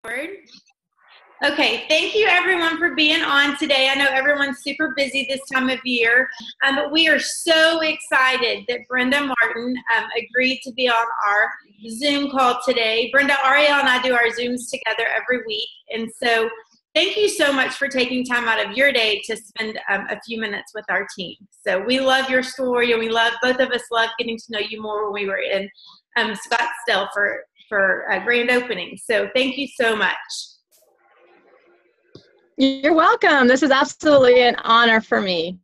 Okay, thank you everyone for being on today. I know everyone's super busy this time of year, but we are so excited that Brenda Martin agreed to be on our Zoom call today. Brenda, Ariel, and I do our Zooms together every week, and so thank you so much for taking time out of your day to spend a few minutes with our team. So we love your story, and both of us love getting to know you more when we were in Scottsdale for a grand opening. So thank you so much. You're welcome. This is absolutely an honor for me.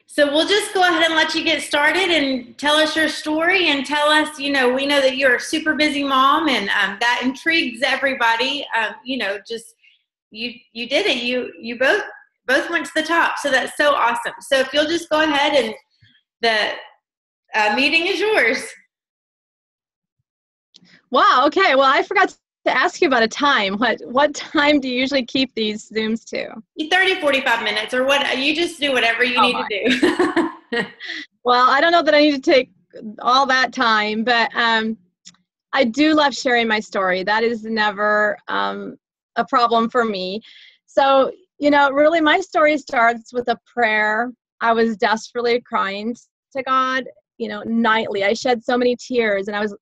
So we'll just go ahead and let you get started and tell us your story and tell us, we know that you're a super busy mom, and that intrigues everybody. You did it. You both went to the top. So that's so awesome. So if you'll just go ahead, and the meeting is yours. Wow. Okay. Well, I forgot to ask you about a time. What time do you usually keep these Zooms to? 30, 45 minutes, or what? You just do whatever you need to do. Well, I don't know that I need to take all that time, but I do love sharing my story. That is never a problem for me. So, really my story starts with a prayer. I was desperately crying to God, nightly. I shed so many tears, and I was,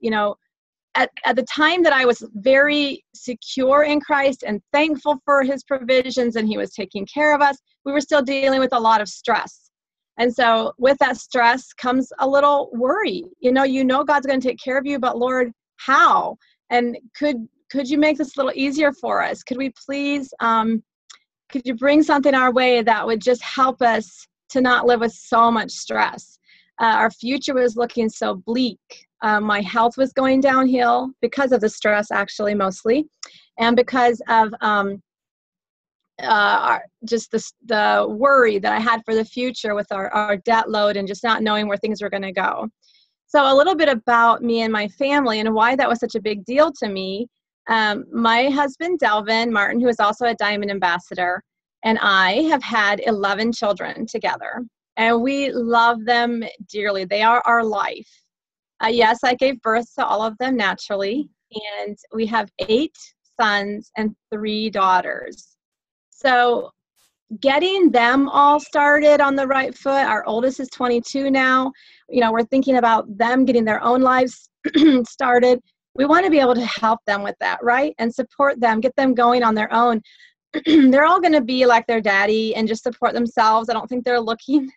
at the time that I was very secure in Christ and thankful for his provisions, and he was taking care of us, we were still dealing with a lot of stress. And so with that stress comes a little worry. God's going to take care of you, but Lord, how? And could you make this a little easier for us? Could we please, could you bring something our way that would just help us to not live with so much stress? Our future was looking so bleak. My health was going downhill because of the stress, actually, mostly, and because of just the worry that I had for the future with our debt load and just not knowing where things were going to go. So a little bit about me and my family and why that was such a big deal to me. My husband, Delvin Martin, who is also a Diamond Ambassador, and I have had 11 children together, and we love them dearly. They are our life. Yes, I gave birth to all of them naturally, and we have 8 sons and 3 daughters. So getting them all started on the right foot, our oldest is 22 now, we're thinking about them getting their own lives started. We want to be able to help them with that, right? And support them, get them going on their own. They're all going to be like their daddy and just support themselves. I don't think they're looking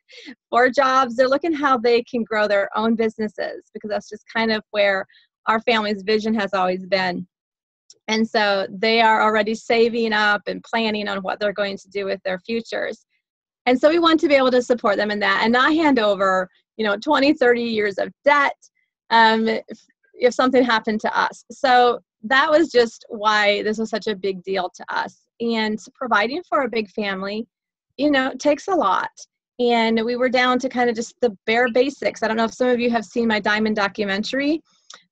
for jobs. They're looking how they can grow their own businesses, because that's just kind of where our family's vision has always been. And so they are already saving up and planning on what they're going to do with their futures. And so we want to be able to support them in that and not hand over, 20, 30 years of debt if something happened to us. So that was just why this was such a big deal to us. And providing for a big family, takes a lot. And we were down to kind of just the bare basics. I don't know if some of you have seen my Diamond documentary,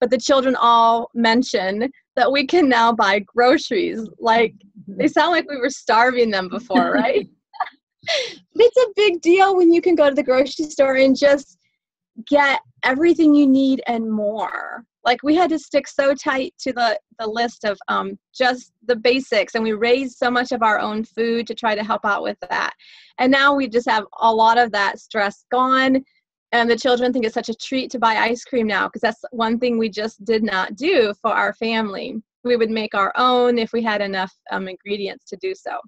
but the children all mention that we can now buy groceries. Like, they sound like we were starving them before, right? It's a big deal when you can go to the grocery store and just get everything you need and more. Like, we had to stick so tight to the list of just the basics, and we raised so much of our own food to try to help out with that. And now we just have a lot of that stress gone, and the children think it's such a treat to buy ice cream now, because that's one thing we just did not do for our family. We would make our own if we had enough ingredients to do so.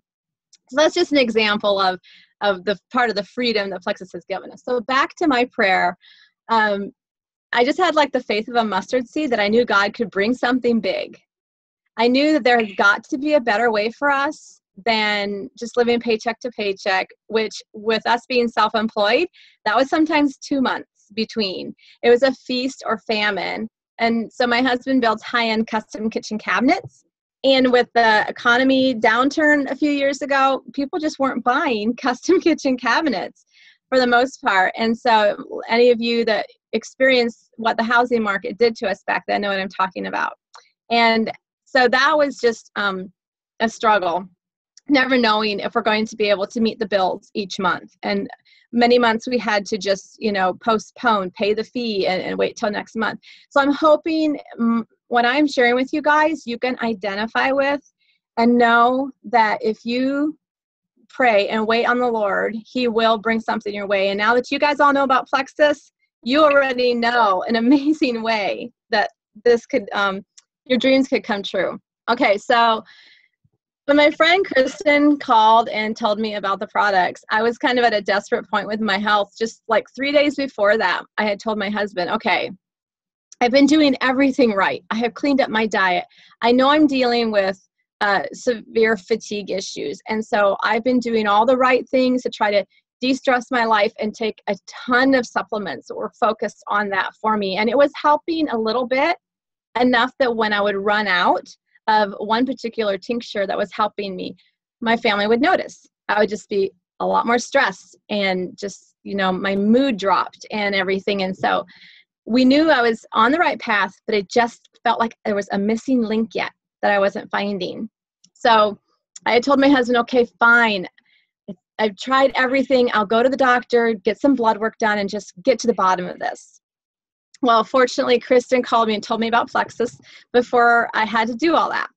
So that's just an example of the part of the freedom that Plexus has given us. So back to my prayer. I just had like the faith of a mustard seed that I knew God could bring something big. I knew that there had got to be a better way for us than just living paycheck to paycheck, which with us being self-employed, that was sometimes 2 months between. It was a feast or famine. And so my husband builds high-end custom kitchen cabinets. And with the economy downturn a few years ago, people just weren't buying custom kitchen cabinets for the most part. And so any of you that experienced what the housing market did to us back then know what I'm talking about. And so that was just a struggle, never knowing if we're going to be able to meet the bills each month. And many months we had to just, postpone, pay the fee and wait till next month. So I'm hoping what I'm sharing with you guys, you can identify with and know that if you pray and wait on the Lord, he will bring something your way. And now that you guys all know about Plexus, you already know an amazing way that this could, your dreams could come true. Okay, so when my friend Kristen called and told me about the products, I was kind of at a desperate point with my health. Just like 3 days before that, I had told my husband, okay, I've been doing everything right. I have cleaned up my diet. I know I'm dealing with severe fatigue issues. And so I've been doing all the right things to try to de-stress my life and take a ton of supplements that were focused on that for me. And it was helping a little bit, enough that when I would run out of one particular tincture that was helping me, my family would notice. I would just be a lot more stressed and just, you know, my mood dropped and everything. And so we knew I was on the right path, but it just felt like there was a missing link yet that I wasn't finding. So I had told my husband, okay, fine. I've tried everything. I'll go to the doctor, get some blood work done, and just get to the bottom of this. Well, fortunately, Kristen called me and told me about Plexus before I had to do all that.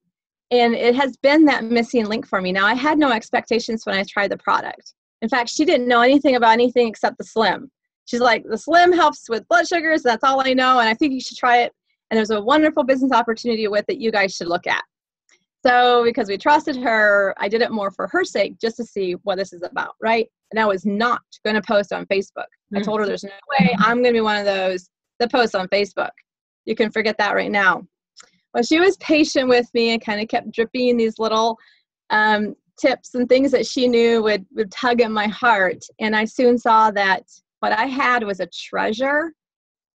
And it has been that missing link for me. Now, I had no expectations when I tried the product. In fact, she didn't know anything about anything except the Slim. She's like, the Slim helps with blood sugars. That's all I know. And I think you should try it. And there's a wonderful business opportunity with it you guys should look at. So because we trusted her, I did it more for her sake, just to see what this is about, right? And I was not going to post on Facebook. I told her there's no way I'm going to be one of those that posts on Facebook. You can forget that right now. Well, she was patient with me and kind of kept dripping these little tips and things that she knew would tug at my heart. And I soon saw that what I had was a treasure,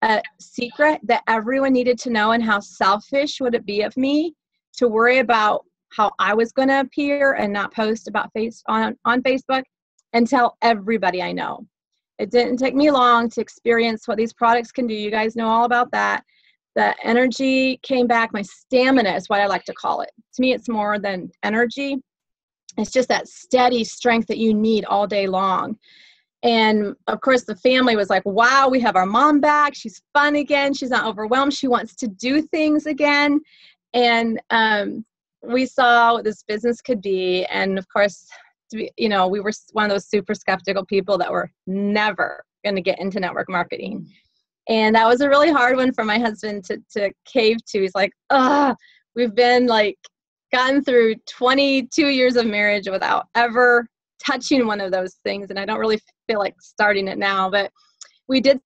a secret that everyone needed to know, and how selfish would it be of me to worry about how I was going to appear and not post about on Facebook and tell everybody I know. It didn't take me long to experience what these products can do. You guys know all about that. The energy came back. My stamina is what I like to call it. To me, it's more than energy. It's just that steady strength that you need all day long. And of course, the family was like, wow, we have our mom back. She's fun again. She's not overwhelmed. She wants to do things again. And we saw what this business could be. And of course, you know, we were one of those super skeptical people that were never going to get into network marketing. And that was a really hard one for my husband to cave to. He's like, we've been like gotten through 22 years of marriage without ever touching one of those things. And I don't really feel like starting it now, but we did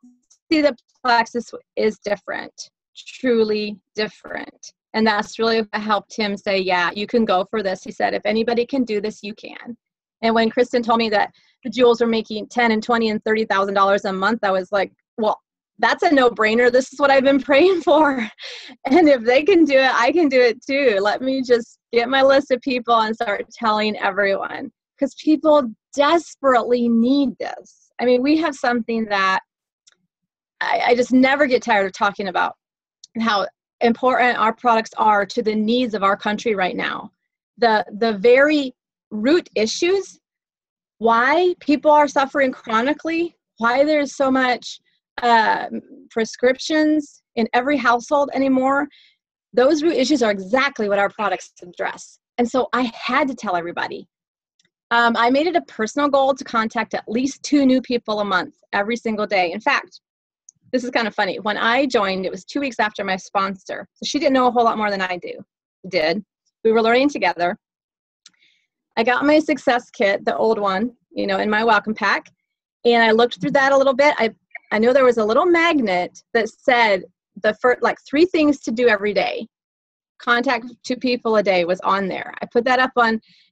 see that Plexus is different, truly different. And that's really what helped him say, yeah, you can go for this. He said, if anybody can do this, you can. And when Kristen told me that the jewels were making $10,000 and $20,000 and $30,000 a month, I was like, well, that's a no-brainer. This is what I've been praying for. And if they can do it, I can do it too. Let me just get my list of people and start telling everyone, because people desperately need this. I mean, we have something that I just never get tired of talking about, how important our products are to the needs of our country right now. The very root issues, why people are suffering chronically, why there's so much prescriptions in every household anymore, those root issues are exactly what our products address. And so I had to tell everybody. I made it a personal goal to contact at least 2 new people a month every single day. In fact, this is kind of funny. When I joined, it was 2 weeks after my sponsor. So she didn't know a whole lot more than I did. We were learning together. I got my success kit, the old one, you know, in my welcome pack. And I looked through that a little bit. I know there was a little magnet that said the first, like 3 things to do every day. Contact 2 people a day was on there. I put that up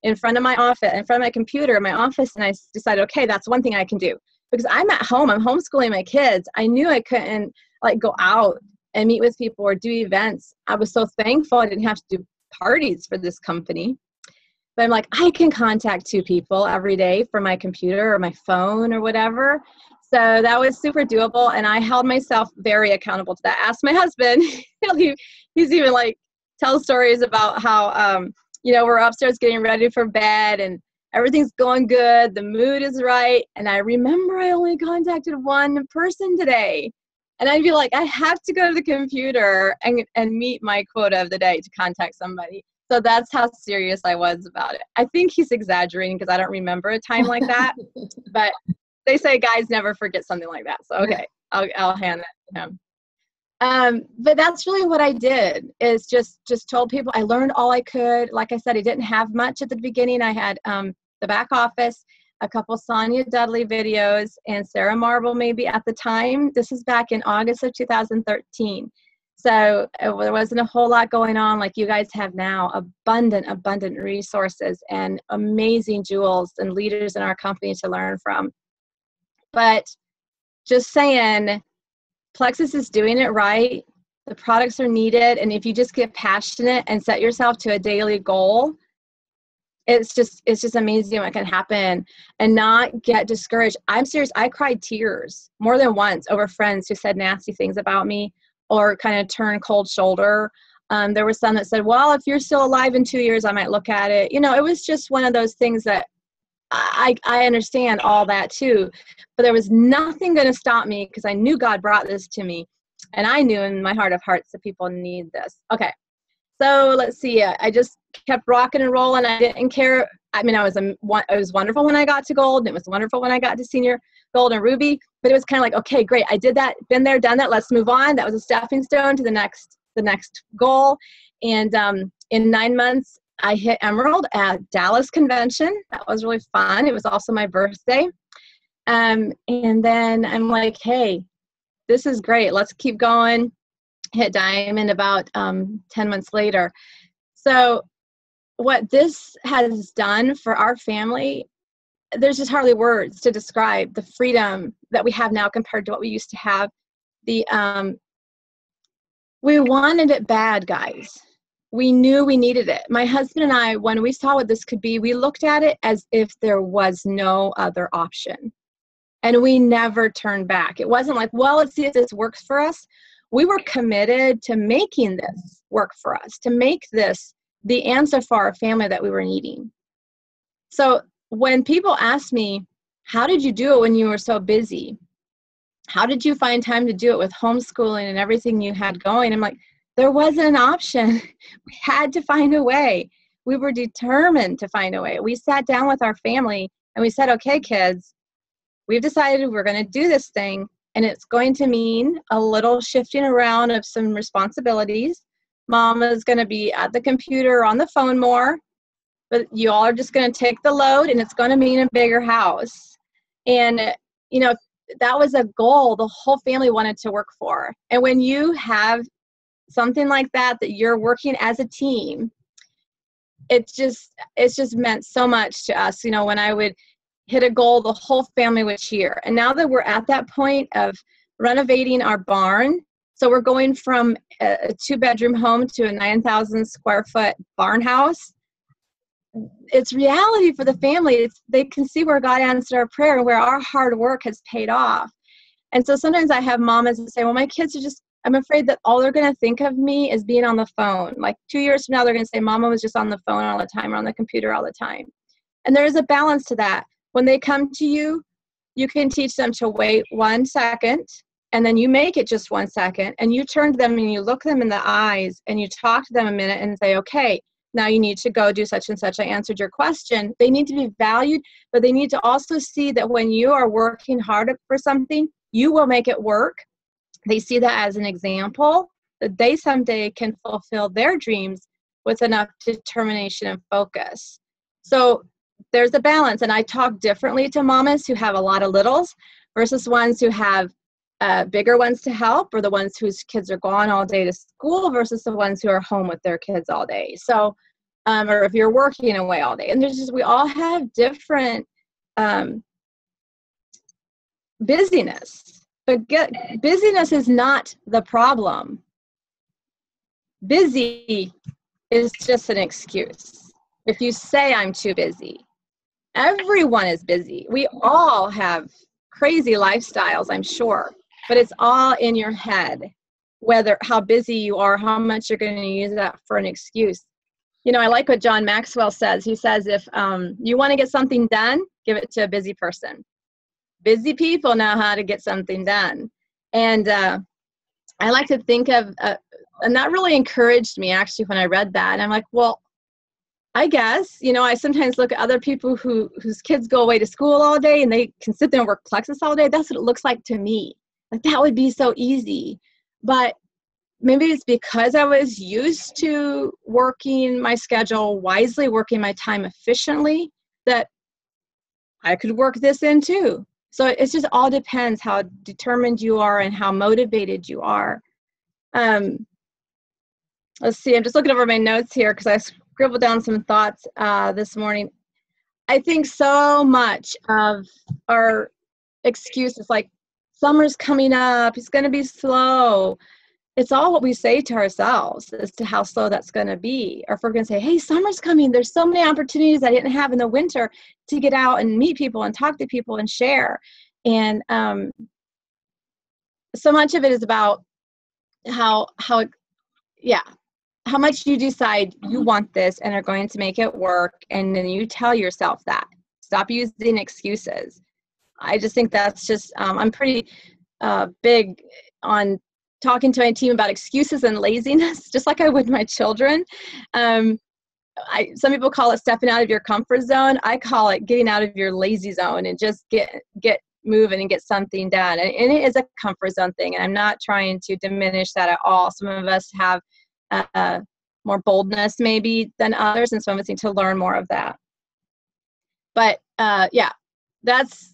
in front of my office, in front of my computer in my office, and I decided, okay, that's one thing I can do. Because I'm at home, I'm homeschooling my kids. I knew I couldn't like go out and meet with people or do events. I was so thankful I didn't have to do parties for this company. But I'm like, I can contact 2 people every day from my computer or my phone or whatever. So that was super doable. And I held myself very accountable to that. Asked my husband, he's even like, tell stories about how, you know, we're upstairs getting ready for bed and everything's going good. The mood is right. And I remember I only contacted 1 person today. And I'd be like, I have to go to the computer and meet my quota of the day to contact somebody. So that's how serious I was about it. I think he's exaggerating because I don't remember a time like that. But they say guys never forget something like that. So, okay, I'll hand it to him. But that's really what I did, is just told people. I learned all I could. Like I said, I didn't have much at the beginning. I had the back office, a couple Sonia Dudley videos, and Sarah Marble maybe at the time. This is back in August of 2013. So there wasn't a whole lot going on like you guys have now. Abundant resources and amazing jewels and leaders in our company to learn from. But just saying, Plexus is doing it right. The products are needed. And if you just get passionate and set yourself to a daily goal, it's just amazing what can happen, and not get discouraged. I'm serious. I cried tears more than once over friends who said nasty things about me or kind of turned cold shoulder. There were some that said, well, if you're still alive in 2 years, I might look at it. You know, it was just one of those things that I understand all that too, but there was nothing going to stop me because I knew God brought this to me, and I knew in my heart of hearts that people need this. Okay. So let's see. I just kept rocking and rolling. I didn't care. I mean, it was wonderful when I got to gold, and it was wonderful when I got to senior gold and ruby, but it was kind of like, okay, great. I did that, been there, done that. Let's move on. That was a stepping stone to the next goal. And in 9 months, I hit Emerald at Dallas convention. That was really fun. It was also my birthday. And then I'm like, hey, this is great. Let's keep going. Hit Diamond about 10 months later. So what this has done for our family, there's just hardly words to describe the freedom that we have now compared to what we used to have. We wanted it bad, guys. We knew we needed it. My husband and I, when we saw what this could be, we looked at it as if there was no other option. And we never turned back. It wasn't like, well, let's see if this works for us. We were committed to making this work for us, to make this the answer for our family that we were needing. So when people ask me, how did you do it when you were so busy? How did you find time to do it with homeschooling and everything you had going? I'm like, there wasn't an option. We had to find a way. We were determined to find a way. We sat down with our family and we said, okay, kids, we've decided we're going to do this thing, and it's going to mean a little shifting around of some responsibilities. Mama's going to be at the computer or on the phone more, but you all are just going to take the load, and it's going to mean a bigger house. And, you know, that was a goal the whole family wanted to work for. And when you have something like that you're working as a team, it's just meant so much to us. You know, when I would hit a goal, the whole family would cheer. And now that we're at that point of renovating our barn, so we're going from a 2-bedroom home to a 9,000 square foot barn house. It's reality for the family. They can see where God answered our prayer and where our hard work has paid off. And so sometimes I have mamas that say, well, my kids are just, I'm afraid that all they're going to think of me is being on the phone. Like 2 years from now, they're going to say, Mama was just on the phone all the time or on the computer all the time. And there is a balance to that. When they come to you, you can teach them to wait 1 second, and then you make it just 1 second, and you turn to them and you look them in the eyes and you talk to them a minute and say, okay, now you need to go do such and such. I answered your question. They need to be valued, but they need to also see that when you are working hard for something, you will make it work. They see that as an example that they someday can fulfill their dreams with enough determination and focus. So there's a balance, and I talk differently to mamas who have a lot of littles versus ones who have bigger ones to help, or the ones whose kids are gone all day to school versus the ones who are home with their kids all day. So, or if you're working away all day. And we all have different busyness, but busyness is not the problem. Busy is just an excuse. If you say I'm too busy, everyone is busy. We all have crazy lifestyles, I'm sure, but it's all in your head, whether how busy you are, how much you're going to use that for an excuse. You know, I like what John Maxwell says. He says, if you want to get something done, give it to a busy person. Busy people know how to get something done. And I like to think of, and that really encouraged me actually when I read that. And I'm like, well, I guess, I sometimes look at other people whose kids go away to school all day and they can sit there and work Plexus all day. That's what it looks like to me. Like that would be so easy. But maybe it's because I was used to working my schedule wisely, working my time efficiently, that I could work this in too. So it just all depends how determined you are and how motivated you are. Let's see, I'm just looking over my notes here because I scribbled down some thoughts this morning. I think so much of our excuses, like summer's coming up, it's going to be slow. It's all what we say to ourselves as to how slow that's going to be. Or if we're going to say, hey, summer's coming, there's so many opportunities I didn't have in the winter to get out and meet people and talk to people and share. And so much of it is about how much you decide you want this and are going to make it work. And then you tell yourself that. Stop using excuses. I just think that's just, I'm pretty big on talking to my team about excuses and laziness, just like I would my children. Some people call it stepping out of your comfort zone. I call it getting out of your lazy zone and just get moving and get something done. And it is a comfort zone thing. And I'm not trying to diminish that at all. Some of us have more boldness maybe than others, and some of us need to learn more of that. But that's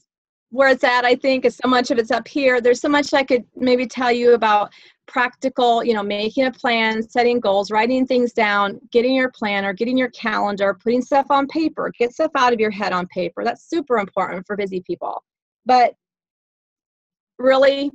where it's at. I think is so much of it's up here. There's so much I could maybe tell you about practical, making a plan, setting goals, writing things down, getting your planner, getting your calendar, putting stuff on paper, get stuff out of your head on paper. That's super important for busy people. But really,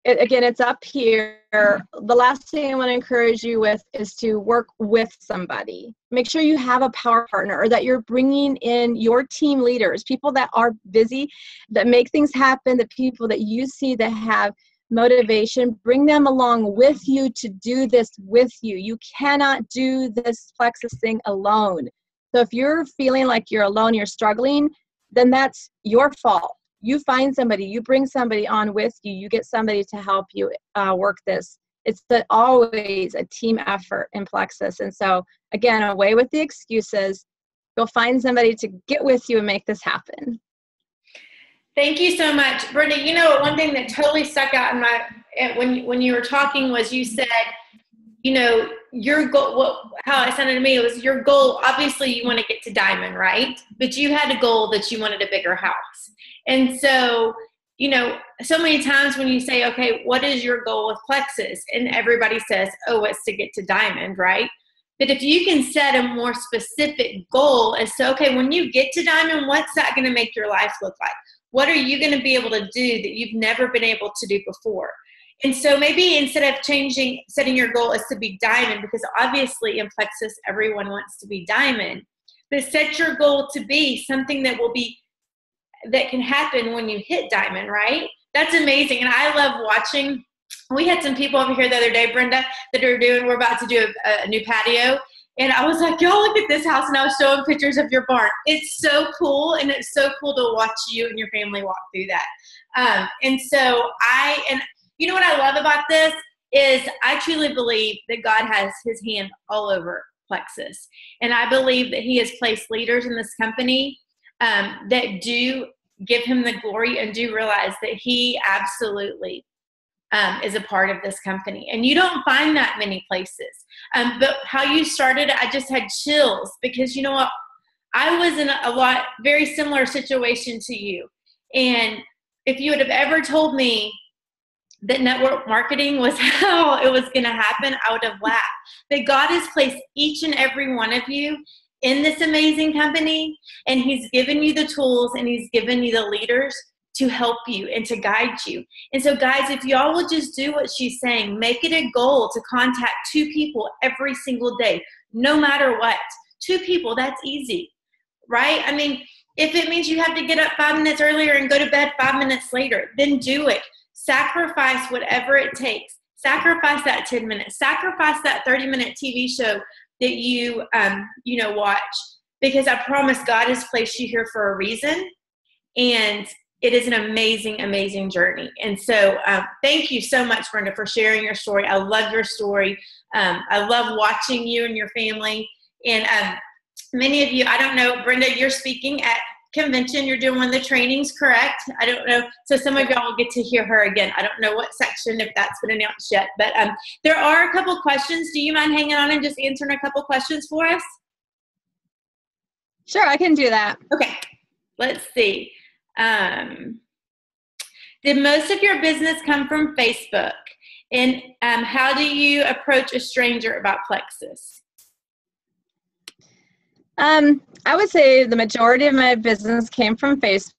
it's up here. The last thing I want to encourage you with is to work with somebody. Make sure you have a power partner, or that you're bringing in your team leaders, people that are busy, that make things happen, the people that you see that have motivation. Bring them along with you to do this with you. You cannot do this Plexus thing alone. So if you're feeling like you're alone, you're struggling, then that's your fault. You find somebody, you bring somebody on with you, you get somebody to help you work this. It's always a team effort in Plexus. And so, again, away with the excuses. Go find somebody to get with you and make this happen. Thank you so much, Brenda. One thing that totally stuck out when you were talking was you said, your goal, how it sounded to me, it was your goal. Obviously, you want to get to Diamond, right? But you had a goal that you wanted a bigger house. And so, so many times when you say, okay, what is your goal with Plexus? And everybody says, oh, it's to get to Diamond, right? But if you can set a more specific goal as to, okay, when you get to Diamond, what's that going to make your life look like? What are you going to be able to do that you've never been able to do before? And so maybe instead of setting your goal as to be Diamond, because obviously in Plexus, everyone wants to be Diamond, but set your goal to be something that can happen when you hit Diamond, right? That's amazing. And I love watching. We had some people over here the other day, Brenda, we're about to do a new patio. And I was like, y'all look at this house. And I was showing pictures of your barn. It's so cool. And it's so cool to watch you and your family walk through that. And so you know what I love about this is I truly believe that God has his hand all over Plexus. And I believe that he has placed leaders in this company that do give him the glory and do realize that he absolutely is a part of this company. And you don't find that many places. But how you started, I just had chills because you know what? I was in a very similar situation to you. And if you would have ever told me that network marketing was how it was going to happen, I would have laughed. That God has placed each and every one of you in this amazing company, and he's given you the tools and he's given you the leaders to help you and to guide you. And so guys, if y'all will just do what she's saying, make it a goal to contact 2 people every single day, no matter what. 2 people, that's easy, right? I mean, if it means you have to get up 5 minutes earlier and go to bed 5 minutes later, then do it. Sacrifice whatever it takes. Sacrifice that 10 minutes. Sacrifice that 30-minute TV show that you watch, because I promise God has placed you here for a reason. And it is an amazing, amazing journey. And so thank you so much, Brenda, for sharing your story. I love your story. I love watching you and your family. And many of you, I don't know, Brenda, you're speaking at convention. You're doing one of the trainings, correct? I don't know. So some of y'all will get to hear her again. I don't know what section, if that's been announced yet. But there are a couple questions. Do you mind hanging on and just answering a couple questions for us? Sure, I can do that. Okay. Let's see. Did most of your business come from Facebook? And how do you approach a stranger about Plexus? I would say the majority of my business came from Facebook.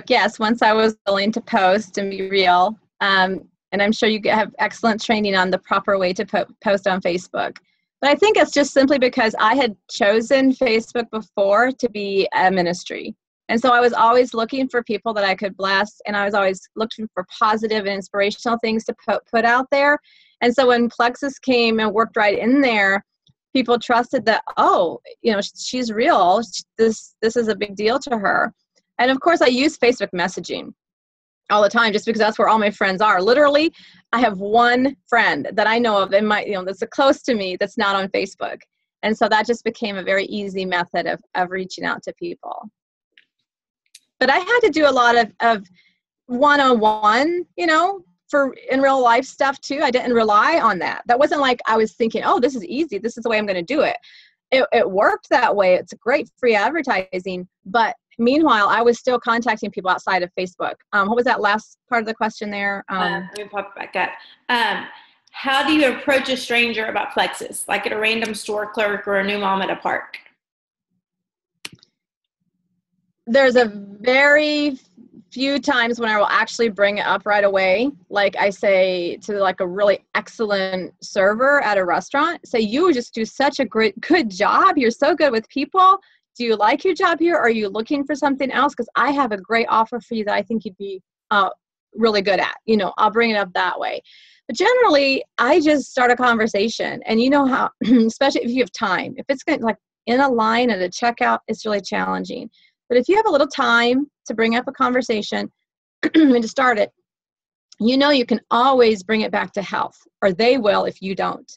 Yes, once I was willing to post and be real. And I'm sure you have excellent training on the proper way to post on Facebook. But I think it's just simply because I had chosen Facebook before to be a ministry. And so I was always looking for people that I could bless, and I was always looking for positive and inspirational things to put out there. And so when Plexus came and worked right in there, people trusted that, oh, you know, she's real. This is a big deal to her. And of course, I use Facebook messaging all the time just because that's where all my friends are. Literally, I have one friend that I know of that's close to me that's not on Facebook. And so that just became a very easy method of reaching out to people. But I had to do a lot of one-on-one, for in real life stuff too. I didn't rely on that. That wasn't like I was thinking, oh, this is easy. This is the way I'm going to do it. It worked that way. It's great free advertising. But meanwhile, I was still contacting people outside of Facebook. What was that last part of the question there? Let me pop it back up. How do you approach a stranger about Plexus, like at a random store clerk or a new mom at a park? There's a very few times when I will actually bring it up right away. Like I say to like a really excellent server at a restaurant, say, you just do such a good job. You're so good with people. Do you like your job here? Or are you looking for something else? Because I have a great offer for you that I think you'd be really good at. I'll bring it up that way. But generally, I just start a conversation. And you know how, especially if you have time, if it's like in a line at a checkout, it's really challenging. But if you have a little time to bring up a conversation and to start it, you can always bring it back to health, or they will if you don't.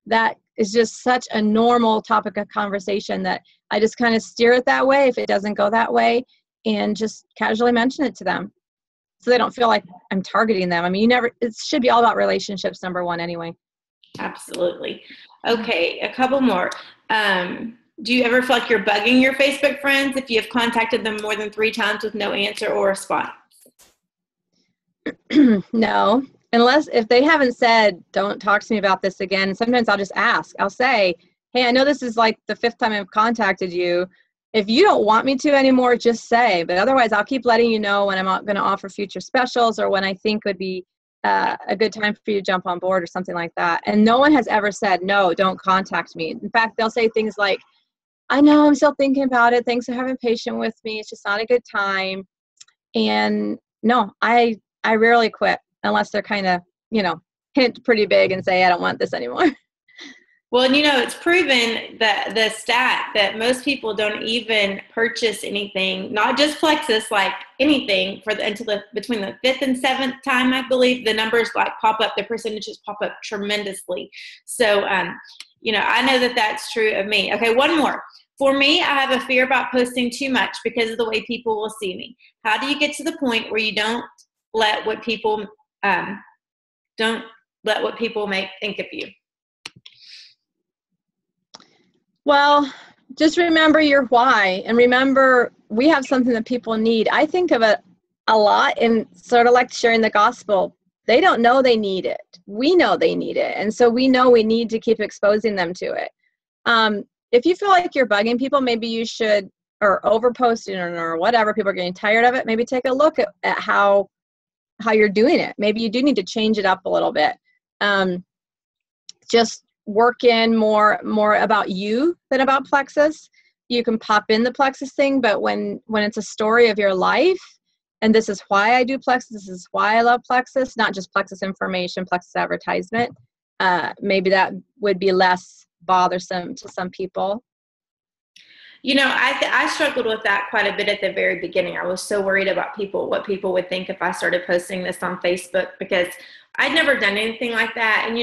That is just such a normal topic of conversation that I just kind of steer it that way if it doesn't go that way, and just casually mention it to them so they don't feel like I'm targeting them. I mean, it should be all about relationships, number one, anyway. Absolutely. Okay, a couple more. Do you ever feel like you're bugging your Facebook friends if you have contacted them more than 3 times with no answer or response? No, unless if they haven't said, don't talk to me about this again. Sometimes I'll just ask. I'll say, hey, I know this is like the 5th time I've contacted you. If you don't want me to anymore, just say. But otherwise, I'll keep letting you know when I'm going to offer future specials or when I think would be a good time for you to jump on board or something like that. And no one has ever said, no, don't contact me. In fact, they'll say things like, I know, I'm still thinking about it. Thanks for having patience with me. It's just not a good time. And no, I rarely quit unless they're kind of, hint pretty big and say, I don't want this anymore. Well, it's proven that the stat that most people don't even purchase anything, not just Plexus, like anything between the 5th and 7th time, I believe the numbers pop up, the percentages pop up tremendously. So, I know that that's true of me. Okay, one more. For me, I have a fear about posting too much because of the way people will see me. How do you get to the point where you don't let what people may think of you? Well, just remember your why, and remember we have something that people need. I think of it a lot in sort of like sharing the gospel. They don't know they need it. We know they need it, and so we know we need to keep exposing them to it. If you feel like you're bugging people, maybe you should, or overposting or whatever, people are getting tired of it, maybe take a look at how you're doing it. Maybe you do need to change it up a little bit. Just work in more about you than about Plexus. You can pop in the Plexus thing, but when it's a story of your life, and this is why I do Plexus, this is why I love Plexus, not just Plexus information, Plexus advertisement, maybe that would be less bothersome to some people. I struggled with that quite a bit at the very beginning. I was so worried about what people would think if I started posting this on Facebook, because I'd never done anything like that. And,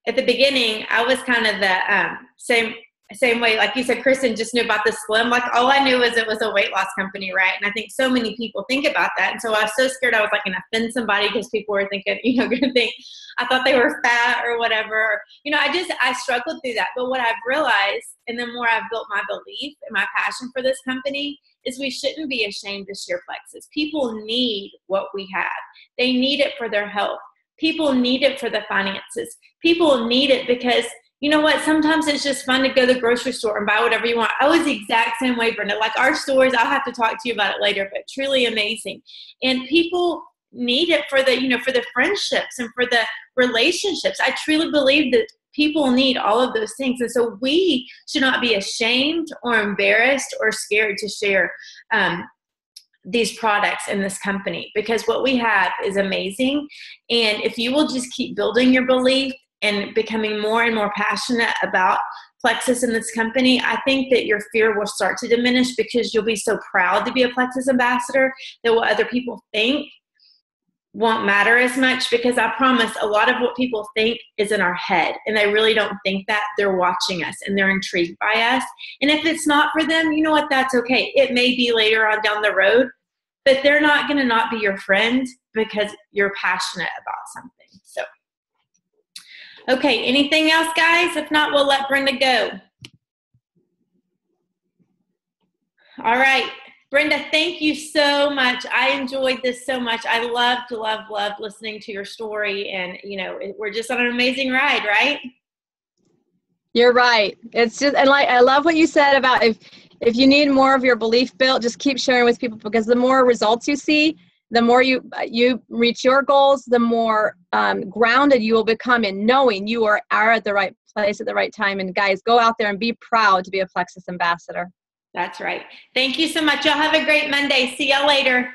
at the beginning, I was kind of the same way, like you said, Kristen just knew about the Slim. Like, all I knew was it was a weight loss company, right? And I think so many people think about that. And so I was so scared I was like going to offend somebody because people were thinking, going to think I thought they were fat or whatever. I struggled through that. But what I've realized, and the more I've built my belief and my passion for this company, is we shouldn't be ashamed to share Plexus. People need what we have. They need it for their health. People need it for the finances. People need it because, you know what? Sometimes it's just fun to go to the grocery store and buy whatever you want. I was the exact same way, Brenda. Like, our stores, I'll have to talk to you about it later, but truly amazing. And people need it for for the friendships and for the relationships. I truly believe that people need all of those things. And so we should not be ashamed or embarrassed or scared to share these products in this company, because what we have is amazing. And if you will just keep building your belief and becoming more and more passionate about Plexus and this company, I think that your fear will start to diminish, because you'll be so proud to be a Plexus ambassador that what other people think won't matter as much, because I promise a lot of what people think is in our head, and they really don't think that. They're watching us and they're intrigued by us. And if it's not for them, you know what? That's okay. It may be later on down the road, but they're not going to not be your friend because you're passionate about something. So, okay, anything else, guys? If not, we'll let Brenda go. All right. Brenda, thank you so much. I enjoyed this so much. I loved listening to your story. And, we're just on an amazing ride, right? You're right. It's just, and I love what you said about if you need more of your belief built, just keep sharing with people, because the more results you see, the more you reach your goals, the more grounded you will become in knowing you are at the right place at the right time. And guys, go out there and be proud to be a Plexus ambassador. That's right. Thank you so much. Y'all have a great Monday. See y'all later.